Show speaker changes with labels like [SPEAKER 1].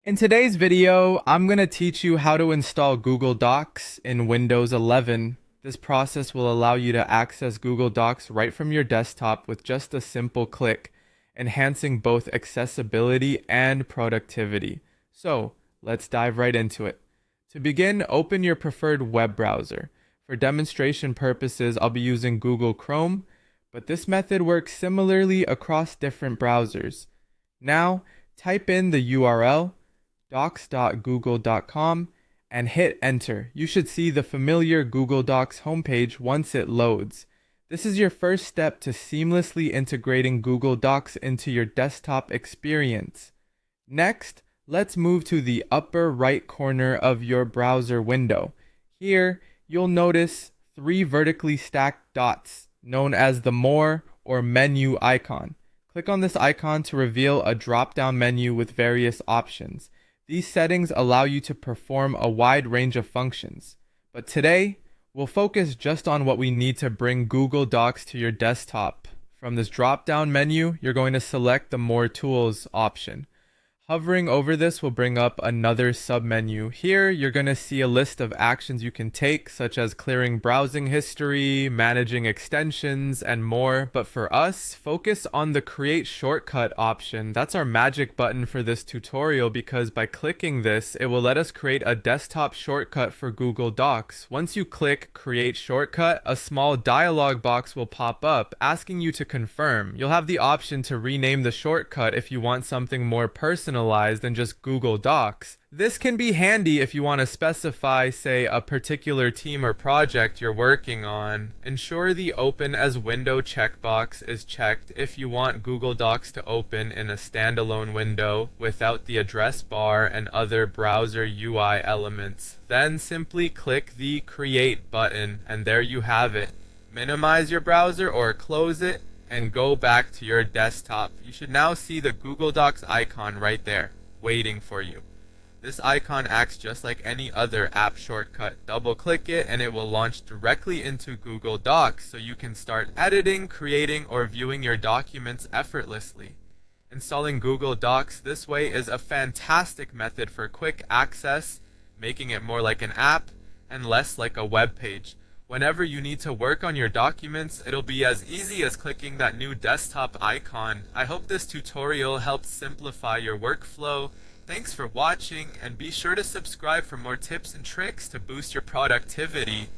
[SPEAKER 1] In today's video, I'm going to teach you how to install Google Docs in Windows 11. This process will allow you to access Google Docs right from your desktop with just a simple click, enhancing both accessibility and productivity. So, let's dive right into it. To begin, open your preferred web browser. For demonstration purposes, I'll be using Google Chrome, but this method works similarly across different browsers. Now, type in the URL docs.google.com and hit enter. You should see the familiar Google Docs homepage once it loads. This is your first step to seamlessly integrating Google Docs into your desktop experience. Next, let's move to the upper right corner of your browser window. Here, you'll notice three vertically stacked dots known as the More or Menu icon. Click on this icon to reveal a drop-down menu with various options. These settings allow you to perform a wide range of functions. But today, we'll focus just on what we need to bring Google Docs to your desktop. From this drop-down menu, you're going to select the More Tools option. Hovering over this will bring up another submenu. Here, you're going to see a list of actions you can take, such as clearing browsing history, managing extensions, and more. But for us, focus on the Create Shortcut option. That's our magic button for this tutorial because by clicking this, it will let us create a desktop shortcut for Google Docs. Once you click Create Shortcut, a small dialog box will pop up asking you to confirm. You'll have the option to rename the shortcut if you want something more personal than just Google Docs. This can be handy if you want to specify, say, a particular team or project you're working on. Ensure the Open as Window checkbox is checked if you want Google Docs to open in a standalone window without the address bar and other browser UI elements. Then simply click the Create button, and there you have it. Minimize your browser or close it, and go back to your desktop. You should now see the Google Docs icon right there, waiting for you. This icon acts just like any other app shortcut. Double click it and it will launch directly into Google Docs so you can start editing, creating, or viewing your documents effortlessly. Installing Google Docs this way is a fantastic method for quick access, making it more like an app and less like a web page. Whenever you need to work on your documents, it'll be as easy as clicking that new desktop icon. I hope this tutorial helped simplify your workflow. Thanks for watching, and be sure to subscribe for more tips and tricks to boost your productivity.